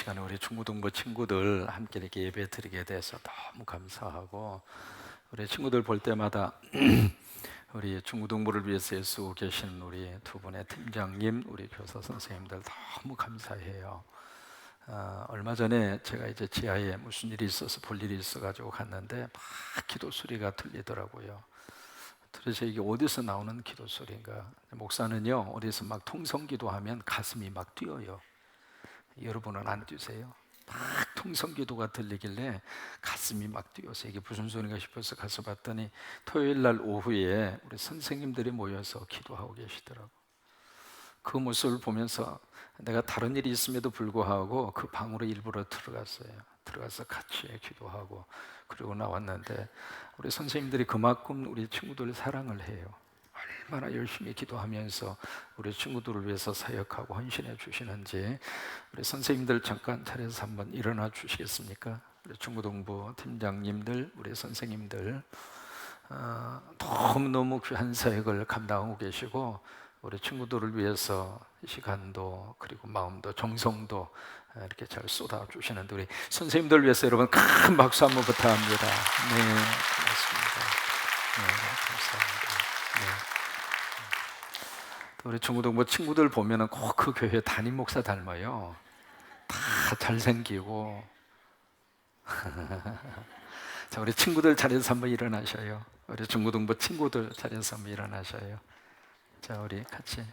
시간에 우리 중고등부 친구들 함께 이렇게 예배 드리게 돼서 너무 감사하고, 우리 친구들 볼 때마다 우리 중고등부를 위해서 애쓰고 계신 우리 두 분의 팀장님, 우리 교사 선생님들 너무 감사해요. 얼마 전에 제가 이제 지하에 무슨 일이 있어서 볼 일이 있어가지고 갔는데 막 기도 소리가 들리더라고요. 도대체 이게 어디서 나오는 기도 소리인가? 목사는요, 어디서 막 통성기도하면 가슴이 막 뛰어요. 여러분은 안 뛰세요? 막 통성기도가 들리길래 가슴이 막 뛰어서 이게 무슨 소리인가 싶어서 가서 봤더니 토요일 날 오후에 우리 선생님들이 모여서 기도하고 계시더라고. 그 모습을 보면서 내가 다른 일이 있음에도 불구하고 그 방으로 일부러 들어갔어요. 들어가서 같이 기도하고 그리고 나왔는데, 우리 선생님들이 그만큼 우리 친구들 사랑을 해요. 얼마나 열심히 기도하면서 우리 친구들을 위해서 사역하고 헌신해 주시는지, 우리 선생님들 잠깐 자리에서 한번 일어나 주시겠습니까? 우리 중고등부 팀장님들, 우리 선생님들 너무너무 귀한 사역을 감당하고 계시고, 우리 친구들을 위해서 시간도 그리고 마음도 정성도 이렇게 잘 쏟아주시는데, 우리 선생님들 위해서 여러분 큰 박수 한번 부탁합니다. 네, 고맙습니다. 네, 감사합니다. 네. 우리 중고등부 친구들 보면은 꼭 그 교회 담임 목사 닮아요. 다 잘생기고. 자, 우리 친구들 자리에서 한번 일어나셔요. 우리 중고등부 친구들 자리에서 한번 일어나셔요. 자, 우리 같이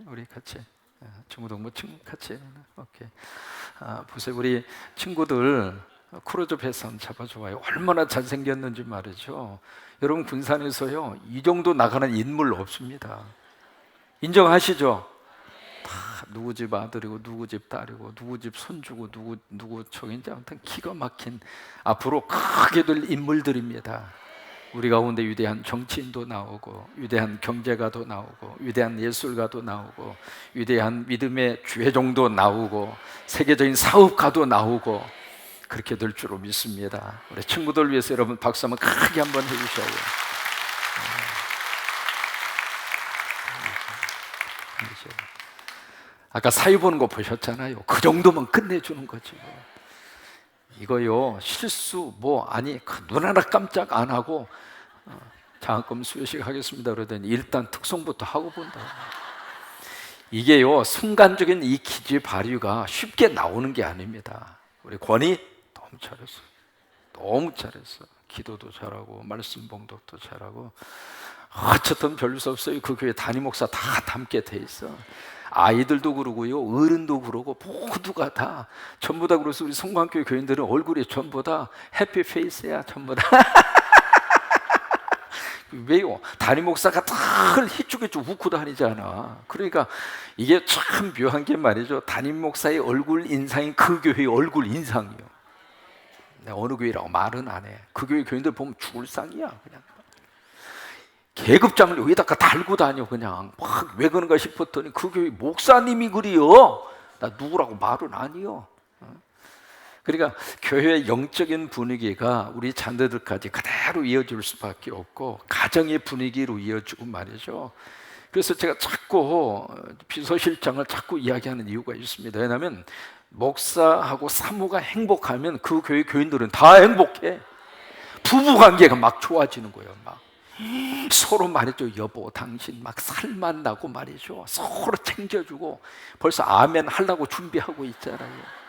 우리 같이 중고등부 친구 같이 일어나. 오케이. 보세요, 우리 친구들 크루즈 배스 한번 잡아줘봐요. 얼마나 잘생겼는지 말이죠. 여러분, 군산에서요 이 정도 나가는 인물 없습니다. 인정하시죠? 다 누구 집 아들이고 누구 집 딸이고 누구 집 손주고 누구 척인지 아무튼 기가 막힌 앞으로 크게 될 인물들입니다. 우리 가운데 위대한 정치인도 나오고 위대한 경제가도 나오고 위대한 예술가도 나오고 위대한 믿음의 주회종도 나오고 세계적인 사업가도 나오고 그렇게 될 줄로 믿습니다. 우리 친구들 위해서 여러분 박수 한번 크게 한번 해주셔요. 아까 사회 보는 거 보셨잖아요. 그 정도면 끝내주는 거지. 이거요 실수 눈 하나 깜짝 안 하고 장학금 수여식 하겠습니다 그러더니 일단 특송부터 하고 본다. 이게요 순간적인 이 기지 발휘가 쉽게 나오는 게 아닙니다. 우리 권이 너무 잘했어. 너무 잘했어. 기도도 잘하고 말씀 봉독도 잘하고 어쨌든 별로 수 없어요. 그 교회 담임 목사 다 닮게 돼 있어. 아이들도 그러고요, 어른도 그러고 모두가 다 전부 다 그래서 우리 성광교회 교인들은 얼굴이 전부 다 해피 페이스야, 전부 다. 왜요? 담임 목사가 늘 희죽희죽 웃고 다니잖아. 그러니까 이게 참 묘한 게 말이죠. 담임 목사의 얼굴 인상이 그 교회의 얼굴 인상이요. 내가 어느 교회라고 말은 안 해. 그 교회 교인들 보면 죽을 상이야. 그냥 계급장을 여기다가 달고 다녀. 그냥 막 왜 그런가 싶었더니 그 교회 목사님이 그리요. 나 누구라고 말은 아니요. 그러니까 교회의 영적인 분위기가 우리 자녀들까지 그대로 이어질 수밖에 없고 가정의 분위기로 이어지고 말이죠. 그래서 제가 자꾸 비서실장을 자꾸 이야기하는 이유가 있습니다. 왜냐하면 목사하고 사모가 행복하면 그 교회 교인들은 다 행복해. 부부관계가 막 좋아지는 거예요. 막 서로 말이죠. 여보 당신 막 살만 나고 말이죠. 서로 챙겨주고 벌써 아멘 하려고 준비하고 있잖아요.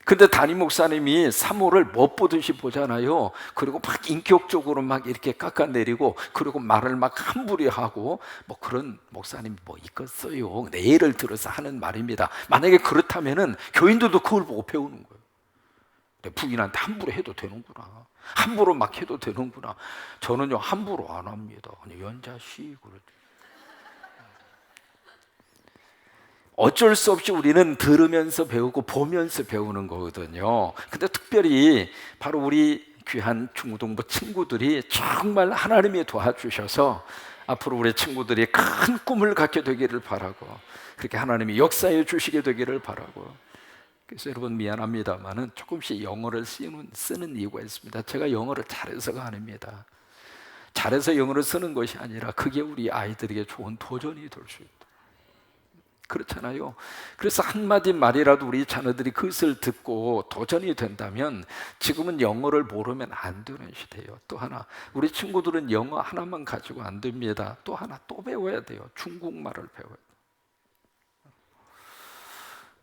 근데 담임 목사님이 사모를 못보듯이 보잖아요. 그리고 막 인격적으로 막 이렇게 깎아내리고 그리고 말을 막 함부로 하고 그런 목사님이 있겠어요. 내 예를 들어서 하는 말입니다. 만약에 그렇다면은 교인들도 그걸 보고 배우는 거예요. 내 부인한테 함부로 해도 되는구나. 함부로 막 해도 되는구나. 저는요 함부로 안 합니다. 연자씨 그러죠. 어쩔 수 없이 우리는 들으면서 배우고 보면서 배우는 거거든요. 근데 특별히 바로 우리 귀한 중고등부 친구들이 정말 하나님이 도와주셔서 앞으로 우리 친구들이 큰 꿈을 갖게 되기를 바라고 그렇게 하나님이 역사해 주시게 되기를 바라고. 그래서 여러분 미안합니다만은 조금씩 영어를 쓰는 이유가 있습니다. 제가 영어를 잘해서가 아닙니다. 잘해서 영어를 쓰는 것이 아니라 그게 우리 아이들에게 좋은 도전이 될 수 있다. 그렇잖아요. 그래서 한마디 말이라도 우리 자녀들이 그것을 듣고 도전이 된다면, 지금은 영어를 모르면 안 되는 시대예요. 또 하나, 우리 친구들은 영어 하나만 가지고 안 됩니다. 또 하나 또 배워야 돼요. 중국말을 배워야 돼요.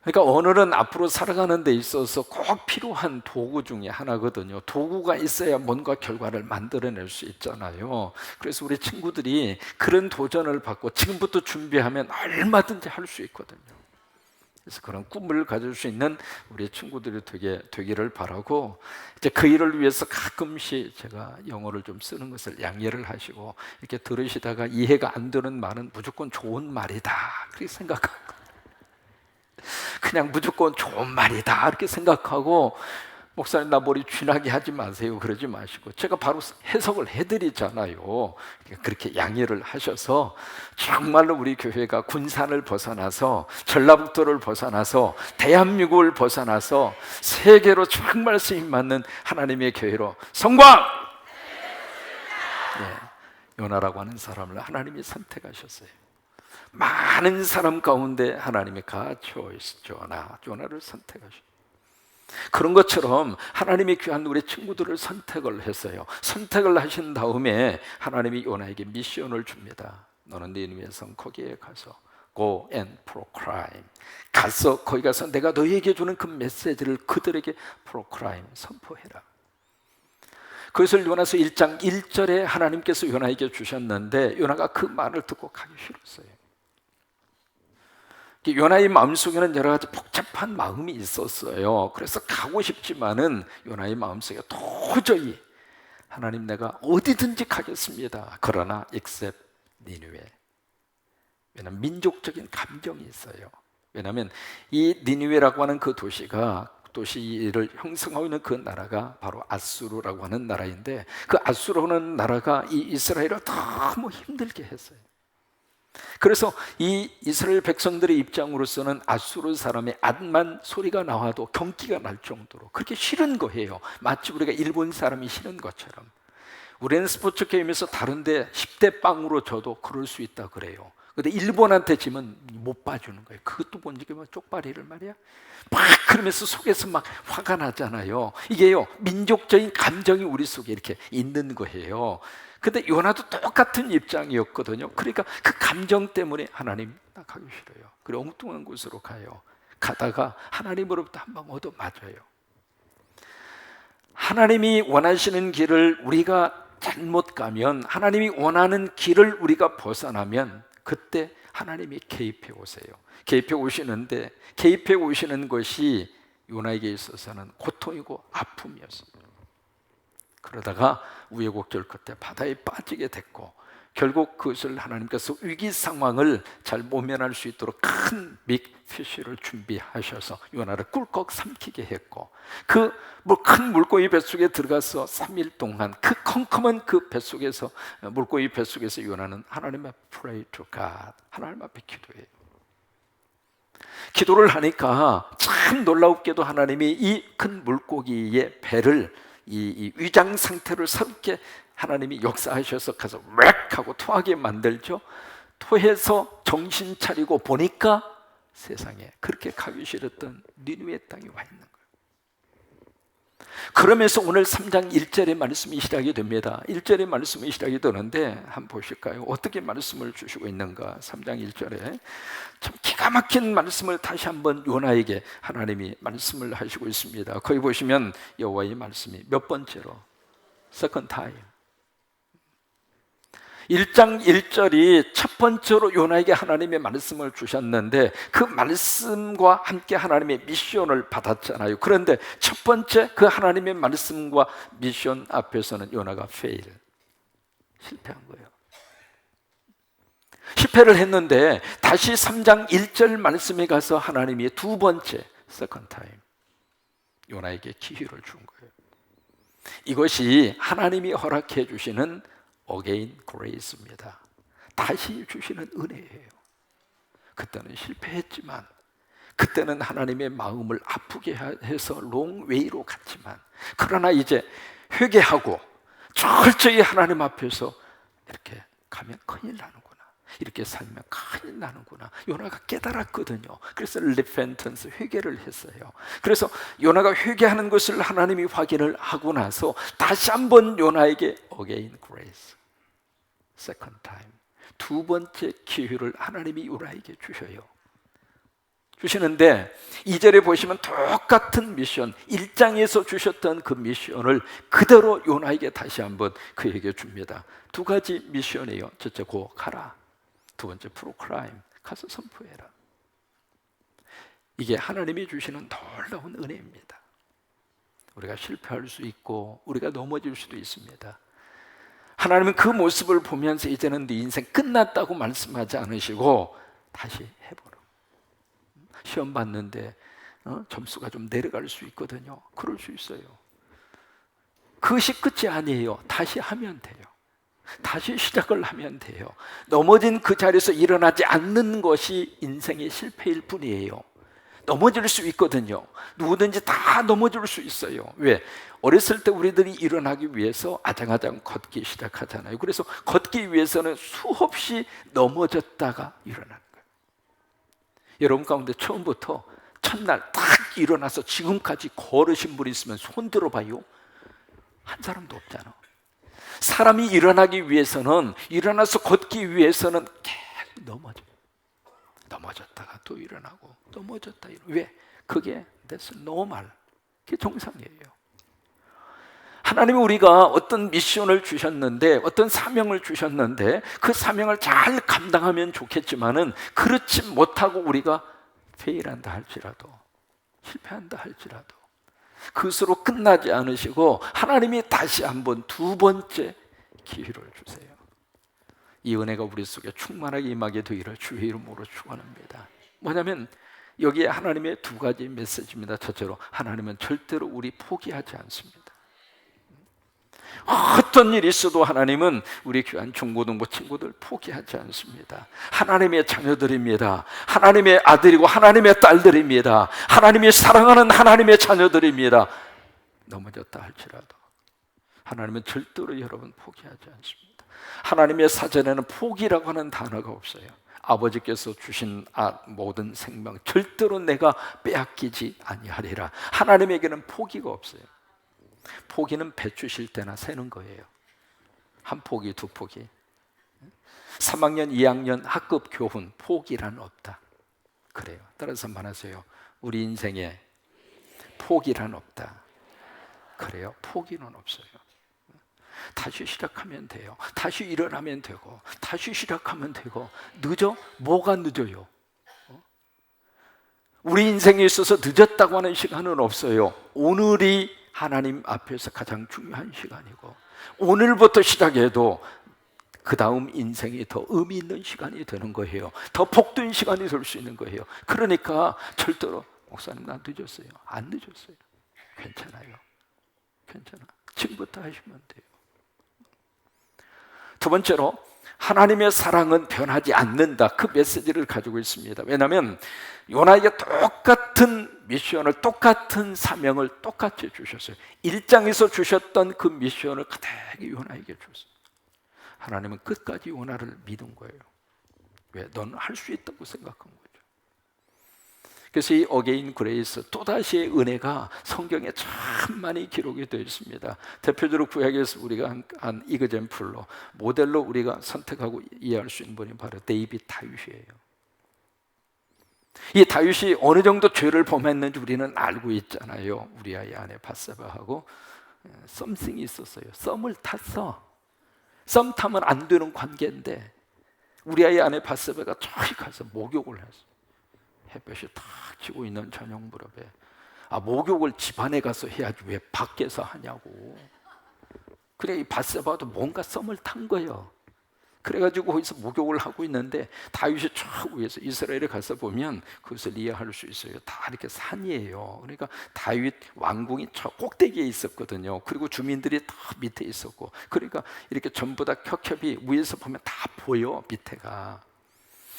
그러니까 언어는 앞으로 살아가는 데 있어서 꼭 필요한 도구 중에 하나거든요. 도구가 있어야 뭔가 결과를 만들어낼 수 있잖아요. 그래서 우리 친구들이 그런 도전을 받고 지금부터 준비하면 얼마든지 할 수 있거든요. 그래서 그런 꿈을 가질 수 있는 우리 친구들이 되기를 바라고, 이제 그 일을 위해서 가끔씩 제가 영어를 좀 쓰는 것을 양해를 하시고, 이렇게 들으시다가 이해가 안 되는 말은 무조건 좋은 말이다 그렇게 생각하고, 그냥 무조건 좋은 말이다 이렇게 생각하고, 목사님 나 머리 쥐나게 하지 마세요 그러지 마시고, 제가 바로 해석을 해드리잖아요. 그렇게 양해를 하셔서 정말로 우리 교회가 군산을 벗어나서, 전라북도를 벗어나서, 대한민국을 벗어나서 세계로 정말 쓰임받는 하나님의 교회로 성광! 요나라고 하는 사람을 하나님이 선택하셨어요. 많은 사람 가운데 하나님이 choice 조나를 선택하셨어요. 그런 것처럼 하나님이 귀한 우리 친구들을 선택을 했어요. 선택을 하신 다음에 하나님이 요나에게 미션을 줍니다. 너는 니느웨 성 거기에 가서 Go and proclaim, 가서 거기 가서 내가 너희에게 주는 그 메시지를 그들에게 proclaim, 선포해라. 그것을 요나서 1장 1절에 하나님께서 요나에게 주셨는데, 요나가 그 말을 듣고 가기 싫었어요. 요나의 마음속에는 여러 가지 복잡한 마음이 있었어요. 그래서 가고 싶지만은 요나의 마음속에 도저히, 하나님 내가 어디든지 가겠습니다. 그러나 except 니느웨. 왜냐하면 민족적인 감정이 있어요. 왜냐하면 이 니느웨라고 하는 그 도시를 형성하고 있는 그 나라가 바로 아수르라고 하는 나라인데, 그 아수르라고 하는 나라가 이 이스라엘을 너무 힘들게 했어요. 그래서 이 이스라엘 백성들의 입장으로서는 아수르 사람의 암만 소리가 나와도 경기가 날 정도로 그렇게 싫은 거예요. 마치 우리가 일본 사람이 싫은 것처럼. 우리는 스포츠 게임에서 다른데 10대 빵으로 져도 그럴 수 있다 그래요. 근데 일본한테 지면 못 봐주는 거예요. 그것도 뭔지 뭐 쪽발이를 말이야. 막 그러면서 속에서 막 화가 나잖아요. 이게요, 민족적인 감정이 우리 속에 이렇게 있는 거예요. 근데 요나도 똑같은 입장이었거든요. 그러니까 그 감정 때문에 하나님 나 가기 싫어요. 그리고 엉뚱한 곳으로 가요. 가다가 하나님으로부터 한 방 얻어 맞아요. 하나님이 원하시는 길을 우리가 잘못 가면, 하나님이 원하는 길을 우리가 벗어나면 그때 하나님이 개입해 오세요. 개입해 오시는데, 개입해 오시는 것이 요나에게 있어서는 고통이고 아픔이었어요. 그러다가 우여곡절 끝에 바다에 빠지게 됐고, 결국 그것을 하나님께서 위기 상황을 잘 모면할 수 있도록 큰 빅피쉬를 준비하셔서 요나를 꿀꺽 삼키게 했고, 그 큰 물고기 뱃속에 들어가서 3일 동안 그 컴컴한 그 뱃속에서, 물고기 뱃속에서 요나는 하나님 앞에 pray to God, 하나님 앞에 기도해요. 기도를 하니까 참 놀랍게도 하나님이 이 큰 물고기의 배를, 이 위장 상태를 새롭게 하나님이 역사하셔서 가서 웩 하고 토하게 만들죠. 토해서 정신 차리고 보니까 세상에 그렇게 가기 싫었던 니느웨 땅이 와 있는 거예요. 그러면서 오늘 3장 1절의 말씀이 시작이 됩니다. 1절의 말씀이 시작이 되는데 한번 보실까요? 어떻게 말씀을 주시고 있는가? 3장 1절에 참 기가 막힌 말씀을 다시 한번 요나에게 하나님이 말씀을 하시고 있습니다. 거기 보시면 여호와의 말씀이 몇 번째로? Second time. 1장 1절이 첫 번째로 요나에게 하나님의 말씀을 주셨는데, 그 말씀과 함께 하나님의 미션을 받았잖아요. 그런데 첫 번째 그 하나님의 말씀과 미션 앞에서는 요나가 fail, 실패한 거예요. 실패를 했는데 다시 3장 1절 말씀에 가서 하나님이 두 번째 second time 요나에게 기회를 준 거예요. 이것이 하나님이 허락해 주시는 again grace입니다. 다시 주시는 은혜예요. 그때는 실패했지만, 그때는 하나님의 마음을 아프게 해서 롱웨이로 갔지만, 그러나 이제 회개하고 철저히 하나님 앞에서 이렇게 가면 큰일 나는구나. 이렇게 살면 큰일 나는구나. 요나가 깨달았거든요. 그래서 repentance, 회개를 했어요. 그래서 요나가 회개하는 것을 하나님이 확인을 하고 나서 다시 한번 요나에게 again grace, second time, 두 번째 기회를 하나님이 요나에게 주시는데 2절에 보시면 똑같은 미션, 1장에서 주셨던 그 미션을 그대로 요나에게 다시 한번 그에게 줍니다. 두 가지 미션이에요. 첫째, 고 가라. 두 번째, 프로크라임, 가서 선포해라. 이게 하나님이 주시는 놀라운 은혜입니다. 우리가 실패할 수 있고 우리가 넘어질 수도 있습니다. 하나님은 그 모습을 보면서 이제는 네 인생 끝났다고 말씀하지 않으시고 다시 해보라. 시험 봤는데 점수가 좀 내려갈 수 있거든요. 그럴 수 있어요. 그것이 끝이 아니에요. 다시 하면 돼요. 다시 시작을 하면 돼요. 넘어진 그 자리에서 일어나지 않는 것이 인생의 실패일 뿐이에요. 넘어질 수 있거든요. 누구든지 다 넘어질 수 있어요. 왜? 어렸을 때 우리들이 일어나기 위해서 아장아장 걷기 시작하잖아요. 그래서 걷기 위해서는 수없이 넘어졌다가 일어나는 거예요. 여러분 가운데 처음부터 첫날 딱 일어나서 지금까지 걸으신 분이 있으면 손 들어봐요. 한 사람도 없잖아. 사람이 일어나기 위해서는, 일어나서 걷기 위해서는 계속 넘어졌다가 또 일어나고 넘어졌다. 왜? 그게 that's normal. 그게 정상이에요. 하나님이 우리가 어떤 미션을 주셨는데, 어떤 사명을 주셨는데 그 사명을 잘 감당하면 좋겠지만은 그렇지 못하고 우리가 페일한다 할지라도, 실패한다 할지라도 그것으로 끝나지 않으시고 하나님이 다시 한번 두 번째 기회를 주세요. 이 은혜가 우리 속에 충만하게 임하게 되기를 주의 이름으로 축원합니다. 뭐냐면 여기에 하나님의 두 가지 메시지입니다. 첫째로, 하나님은 절대로 우리 포기하지 않습니다. 어떤 일이 있어도 하나님은 우리 귀한 중고등부 친구들 포기하지 않습니다. 하나님의 자녀들입니다. 하나님의 아들이고 하나님의 딸들입니다. 하나님이 사랑하는 하나님의 자녀들입니다. 넘어졌다 할지라도 하나님은 절대로 여러분 포기하지 않습니다. 하나님의 사전에는 포기라고 하는 단어가 없어요. 아버지께서 주신 모든 생명 절대로 내가 빼앗기지 아니하리라. 하나님에게는 포기가 없어요. 포기는 배추실 때나 세는 거예요. 한 포기, 두 포기. 3학년, 2학년 학급 교훈, 포기란 없다. 그래요. 따라서 말하세요. 우리 인생에 포기란 없다. 그래요. 포기는 없어요. 다시 시작하면 돼요. 다시 일어나면 되고, 다시 시작하면 되고. 늦어? 뭐가 늦어요? 우리 인생에 있어서 늦었다고 하는 시간은 없어요. 오늘이 하나님 앞에서 가장 중요한 시간이고, 오늘부터 시작해도 그 다음 인생이 더 의미 있는 시간이 되는 거예요. 더 복된 시간이 될 수 있는 거예요. 그러니까 절대로 목사님 나 늦었어요. 안 늦었어요. 괜찮아요. 괜찮아. 지금부터 하시면 돼요. 두 번째로, 하나님의 사랑은 변하지 않는다. 그 메시지를 가지고 있습니다. 왜냐하면 요나에게 똑같은 미션을, 똑같은 사명을 똑같이 주셨어요. 1장에서 주셨던 그 미션을 그대로 요나에게 줬어요. 하나님은 끝까지 요나를 믿은 거예요. 왜? 너는 할 수 있다고 생각한 거죠. 그래서 이 어게인 그레이스, 또다시의 은혜가 성경에 참 많이 기록이 되어 있습니다. 대표적으로 구약에서 우리가 한 이그젬플로, 모델로 우리가 선택하고 이해할 수 있는 분이 바로 데이빗 다윗이에요. 이 다윗이 어느 정도 죄를 범했는지 우리는 알고 있잖아요. 우리 아이 아내 바세바하고 썸씽이 있었어요. 썸을 탔어. 썸 타면 안 되는 관계인데 우리 아이 아내 바세바가 저기 가서 목욕을 했어. 햇볕이 탁 지고 있는 저녁 무렵에. 목욕을 집안에 가서 해야지 왜 밖에서 하냐고. 그래, 이 바세바도 뭔가 썸을 탄 거예요. 그래가지고 거기서 목욕을 하고 있는데 다윗이 저 위에서, 이스라엘에 가서 보면 그것을 이해할 수 있어요. 다 이렇게 산이에요. 그러니까 다윗 왕궁이 저 꼭대기에 있었거든요. 그리고 주민들이 다 밑에 있었고, 그러니까 이렇게 전부 다 켜켜이 위에서 보면 다 보여, 밑에가.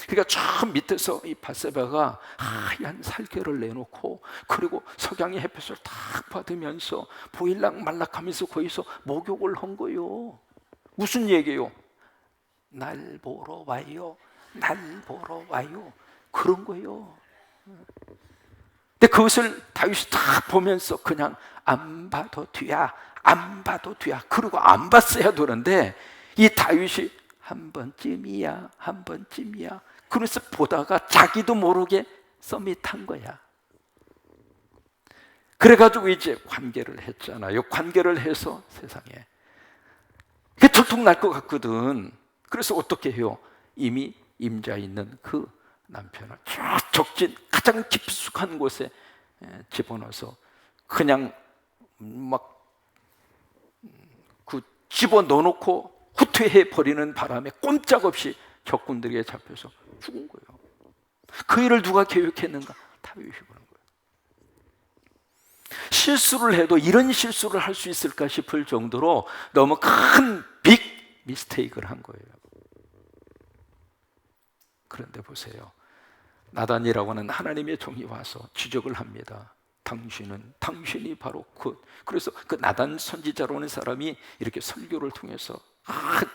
그러니까 저 밑에서 이 바세바가 하얀 살결을 내놓고, 그리고 석양의 햇볕을 탁 받으면서 보일락 말락하면서 거기서 목욕을 한 거예요. 무슨 얘기예요? 날 보러 와요, 날 보러 와요, 그런 거예요. 근데 그것을 다윗이 딱 보면서 그냥 안 봐도 뒤야, 안 봐도 뒤야, 그러고 안 봤어야 되는데 이 다윗이 한 번쯤이야, 한 번쯤이야, 그래서 보다가 자기도 모르게 서밋한 거야. 그래가지고 이제 관계를 했잖아요. 관계를 해서 세상에 그게 들통날 것 같거든. 그래서 어떻게 해요? 이미 임자 있는 그 남편을 적진 가장 깊숙한 곳에 집어넣어서 그냥 막 그 집어넣어놓고 후퇴해 버리는 바람에 꼼짝없이 적군들에게 잡혀서 죽은 거예요. 그 일을 누가 계획했는가? 다윗이 그런 거예요. 실수를 해도 이런 실수를 할 수 있을까 싶을 정도로 너무 큰 빅 미스테이크를 한 거예요. 그런데 보세요, 나단이라고 하는 하나님의 종이 와서 지적을 합니다. 당신이 바로 그래서 그 나단 선지자로 하는 사람이 이렇게 설교를 통해서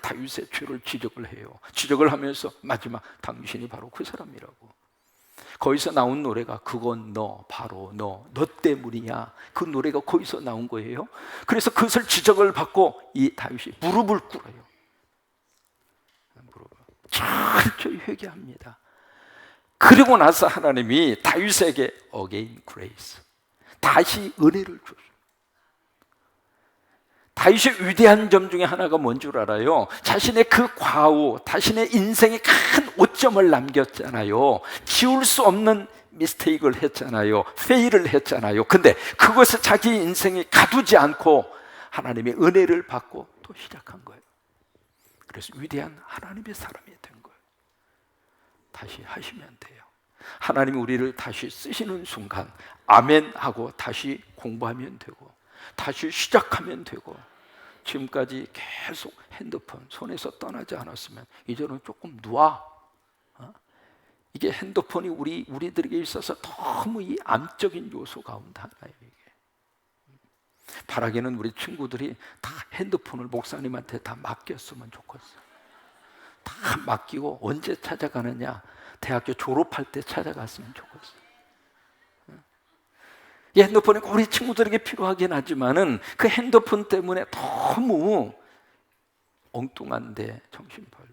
다윗의 죄를 지적을 해요. 지적을 하면서 마지막 당신이 바로 그 사람이라고. 거기서 나온 노래가 그건 너, 바로 너 때문이야. 그 노래가 거기서 나온 거예요. 그래서 그것을 지적을 받고 이 다윗이 무릎을 꿇어요. 철저히 회개합니다. 그리고 나서 하나님이 다윗에게 again grace, 다시 은혜를 줬어요. 다윗의 위대한 점 중에 하나가 뭔 줄 알아요? 자신의 그 과오, 자신의 인생에 큰 오점을 남겼잖아요. 지울 수 없는 미스테이크를 했잖아요. 페일을 했잖아요. 근데 그것을 자기 인생에 가두지 않고 하나님의 은혜를 받고 또 시작한 거예요. 그래서 위대한 하나님의 사람이 된 거예요. 다시 하시면 돼요. 하나님이 우리를 다시 쓰시는 순간 아멘 하고 다시 공부하면 되고 다시 시작하면 되고, 지금까지 계속 핸드폰 손에서 떠나지 않았으면 이제는 조금 놔. 이게 핸드폰이 우리들에게 있어서 너무 이 암적인 요소 가운데 하나예요. 이게. 바라기는 우리 친구들이 다 핸드폰을 목사님한테 다 맡겼으면 좋겠어요. 다 맡기고 언제 찾아가느냐, 대학교 졸업할 때 찾아갔으면 좋겠어요. 이 핸드폰이 우리 친구들에게 필요하긴 하지만은 그 핸드폰 때문에 너무 엉뚱한데 정신팔.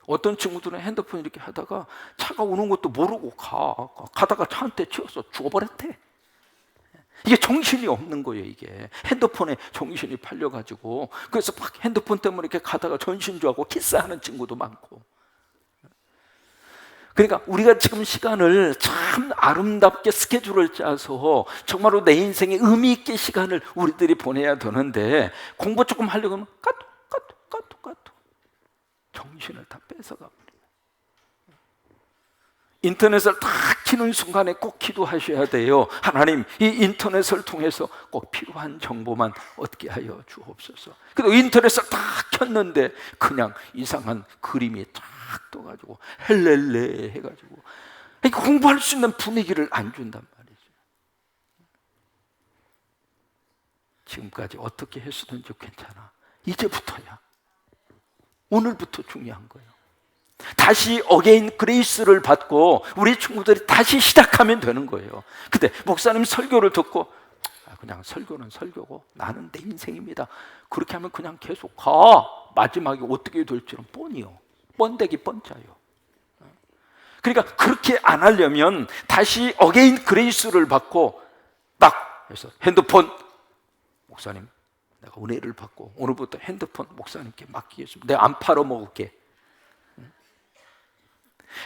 어떤 친구들은 핸드폰 이렇게 하다가 차가 오는 것도 모르고 가다가 차한테 치여서 죽어버렸대. 이게 정신이 없는 거예요. 이게 핸드폰에 정신이 팔려가지고, 그래서 막 핸드폰 때문에 이렇게 가다가 전신주하고 키스하는 친구도 많고. 그러니까 우리가 지금 시간을 참 아름답게 스케줄을 짜서 정말로 내 인생에 의미 있게 시간을 우리들이 보내야 되는데, 공부 조금 하려고 하면 까톡 정신을 다 뺏어가 버려요. 인터넷을 딱 키는 순간에 꼭 기도하셔야 돼요. 하나님, 이 인터넷을 통해서 꼭 필요한 정보만 얻게 하여 주옵소서. 그리고 인터넷을 딱 켰는데 그냥 이상한 그림이 딱 떠가지고 헬렐레 해가지고 공부할 수 있는 분위기를 안 준단 말이죠. 지금까지 어떻게 했었는지 괜찮아. 이제부터야. 오늘부터 중요한 거예요. 다시 어게인 그레이스를 받고 우리 친구들이 다시 시작하면 되는 거예요. 근데 목사님 설교를 듣고 그냥 설교는 설교고 나는 내 인생입니다, 그렇게 하면 그냥 계속 가. 마지막에 어떻게 될지는 뻔해요. 번데기 뻔짜요. 그러니까 그렇게 안 하려면 다시 어게인 그레이스를 받고 딱 해서 핸드폰, 목사님 내가 은혜를 받고 오늘부터 핸드폰 목사님께 맡기겠습니다. 내가 안 팔아먹을게.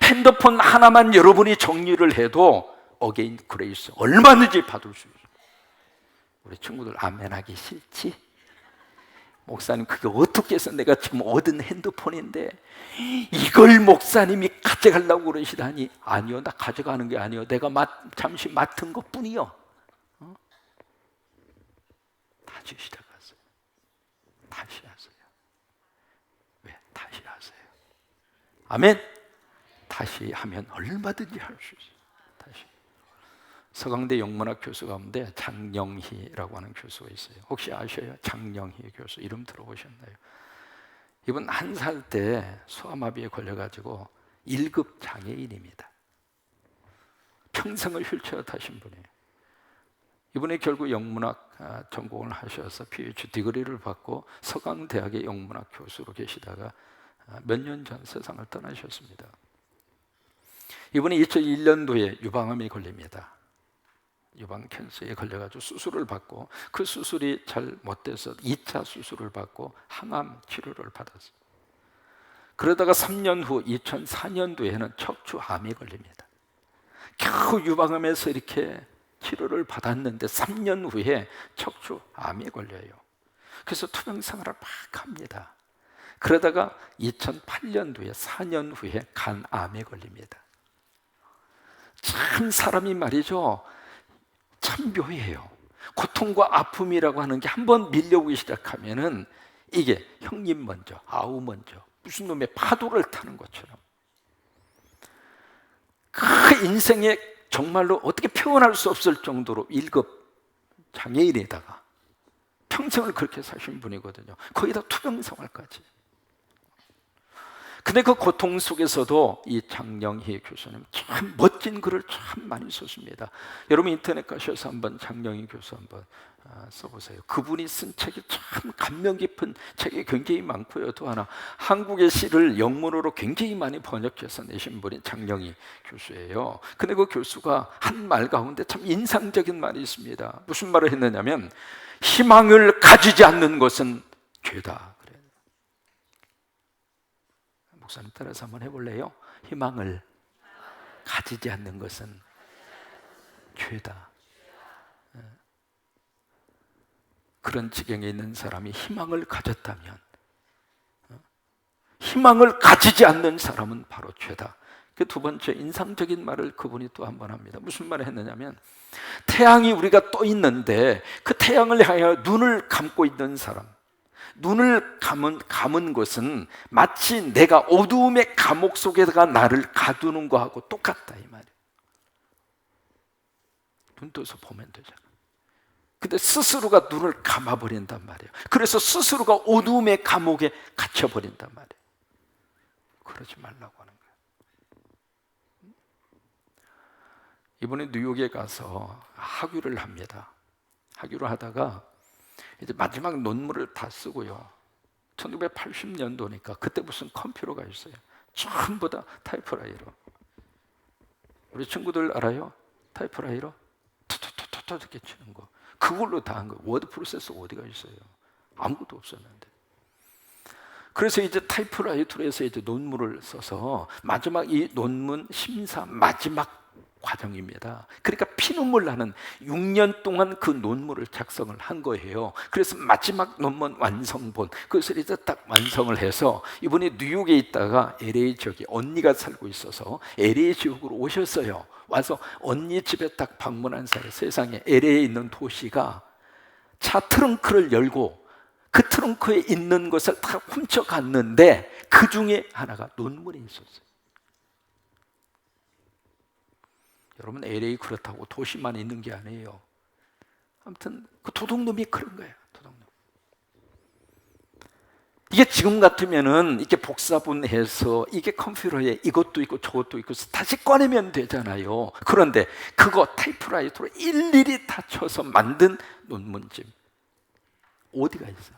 핸드폰 하나만 여러분이 정리를 해도 어게인 그레이스 얼마든지 받을 수 있어요. 우리 친구들 아멘하기 싫지? 목사님 그게 어떻게 해서 내가 지금 얻은 핸드폰인데 이걸 목사님이 가져가려고 그러시다니. 아니요, 나 가져가는 게 아니요, 내가 잠시 맡은 것 뿐이요. 다시 시작하세요. 다시 하세요. 왜? 다시 하세요. 아멘. 다시 하면 얼마든지 할 수 있어요. 다시. 서강대 영문학 교수 가운데 장영희라고 하는 교수가 있어요. 혹시 아셔요? 장영희 교수 이름 들어보셨나요? 이분 1살 때 소아마비에 걸려가지고 1급 장애인입니다. 평생을 휠체어 타신 분이에요. 이분이 결국 영문학 전공을 하셔서 PhD 디그리를 받고 서강대학의 영문학 교수로 계시다가 몇 년 전 세상을 떠나셨습니다. 이분이 2001년도에 유방암에 걸립니다. 유방 캔서에 걸려가지고 수술을 받고 그 수술이 잘 못 돼서 2차 수술을 받고 항암 치료를 받았어요. 그러다가 3년 후 2004년도에는 척추암에 걸립니다. 겨우 유방암에서 이렇게 치료를 받았는데 3년 후에 척추암에 걸려요. 그래서 투병 생활을 막 합니다. 그러다가 2008년도에 4년 후에 간암에 걸립니다. 참 사람이 말이죠, 참 묘해요. 고통과 아픔이라고 하는 게 한번 밀려오기 시작하면은 이게 형님 먼저, 아우 먼저, 무슨 놈의 파도를 타는 것처럼 그 인생에 정말로 어떻게 표현할 수 없을 정도로 1급 장애인에다가 평생을 그렇게 사신 분이거든요. 거기다 투병 생활까지. 근데 그 고통 속에서도 이 장영희 교수님 참 멋진 글을 참 많이 썼습니다. 여러분 인터넷 가셔서 한번 장영희 교수 한번 써보세요. 그분이 쓴 책이 참 감명 깊은 책이 굉장히 많고요. 또 하나 한국의 시를 영문으로 굉장히 많이 번역해서 내신 분이 장영희 교수예요. 근데 그 교수가 한 말 가운데 참 인상적인 말이 있습니다. 무슨 말을 했느냐면 희망을 가지지 않는 것은 죄다. 목사님 따라서 한번 해볼래요? 희망을 가지지 않는 것은 죄다. 그런 지경에 있는 사람이 희망을 가졌다면, 희망을 가지지 않는 사람은 바로 죄다. 그 두 번째 인상적인 말을 그분이 또 한 번 합니다. 무슨 말을 했느냐면 태양이 우리가 떠 있는데 그 태양을 향해 눈을 감고 있는 사람, 눈을 감은 것은 마치 내가 어두움의 감옥 속에다가 나를 가두는 거하고 똑같다 이 말이에요. 눈 떠서 보면 되잖아. 근데 스스로가 눈을 감아버린단 말이에요. 그래서 스스로가 어두움의 감옥에 갇혀버린단 말이에요. 그러지 말라고 하는 거예요. 이번에 뉴욕에 가서 학위를 합니다. 학위를 하다가 이제 마지막 논문을 다 쓰고요. 1980년도니까 그때 무슨 컴퓨터가 있어요. 전부 다 타이프라이터로. 우리 친구들 알아요? 타이프라이터? 톡톡톡톡 이렇게 치는 거. 그걸로 다 한 거. 워드 프로세서 어디가 있어요? 아무것도 없었는데. 그래서 이제 타이프라이터로 해서 이제 논문을 써서 마지막 이 논문 심사 마지막 과정입니다. 그러니까 피눈물 나는 6년 동안 그 논문을 작성을 한 거예요. 그래서 마지막 논문 완성본 그것을 이제 딱 완성을 해서 이분이 뉴욕에 있다가 LA 지역에 언니가 살고 있어서 LA 지역으로 오셨어요. 와서 언니 집에 딱 방문한 사이 세상에 LA에 있는 도시가 차 트렁크를 열고 그 트렁크에 있는 것을 다 훔쳐갔는데 그 중에 하나가 논문이 있었어요. 여러분 LA 그렇다고 도시만 있는 게 아니에요. 아무튼 그 도둑놈이 그런 거예요. 도둑놈. 이게 지금 같으면은 이렇게 복사본해서 이게 컴퓨터에 이것도 있고 저것도 있고 다시 꺼내면 되잖아요. 그런데 그거 타이프라이터로 일일이 다 쳐서 만든 논문집 어디가 있어?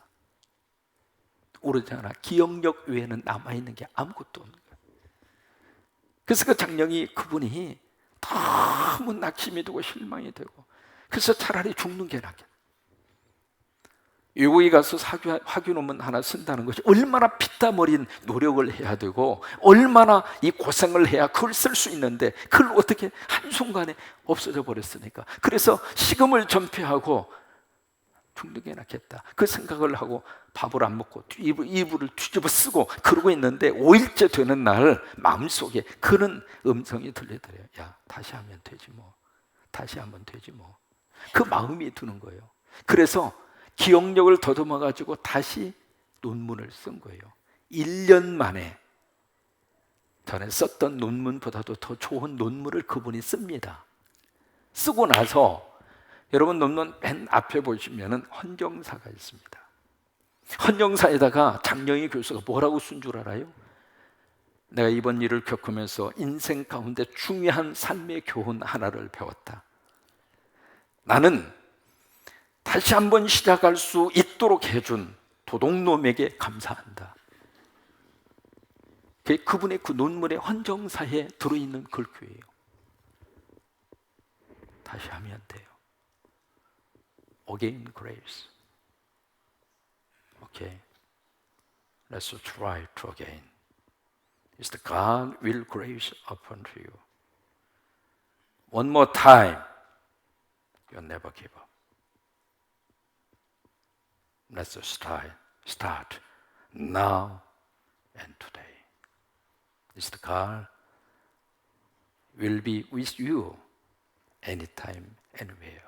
오르지 않아. 기억력 외에는 남아있는 게 아무것도 없는 거예요. 그래서 그 장영희 그분이 너무 낙심이 되고 실망이 되고 그래서 차라리 죽는 게 낫겠다. 외국에 가서 학위 논문 하나 쓴다는 것이 얼마나 피땀 어린 노력을 해야 되고 얼마나 이 고생을 해야 그걸 쓸 수 있는데 그걸 어떻게 한순간에 없어져 버렸으니까 그래서 식음을 전폐하고 죽는 게 낫겠다 그 생각을 하고 밥을 안 먹고 이불을 뒤집어 쓰고 그러고 있는데 5일째 되는 날 마음속에 그런 음성이 들리더래요. 야 다시 하면 되지 뭐, 다시 하면 되지 뭐. 그 마음이 드는 거예요. 그래서 기억력을 더듬어 가지고 다시 논문을 쓴 거예요. 1년 만에 전에 썼던 논문보다도 더 좋은 논문을 그분이 씁니다. 쓰고 나서 여러분 논문 맨 앞에 보시면은 헌정사가 있습니다. 헌정사에다가 장영희 교수가 뭐라고 쓴 줄 알아요? 내가 이번 일을 겪으면서 인생 가운데 중요한 삶의 교훈 하나를 배웠다. 나는 다시 한번 시작할 수 있도록 해준 도둑놈에게 감사한다. 그분의 그 논문의 헌정사에 들어있는 글귀예요. 다시 하면 돼요. Again grace. Okay. Let's try to again. Is the God will grace upon you. One more time. You'll never give up. Let's start now and today. Is the God will be with you anytime, anywhere.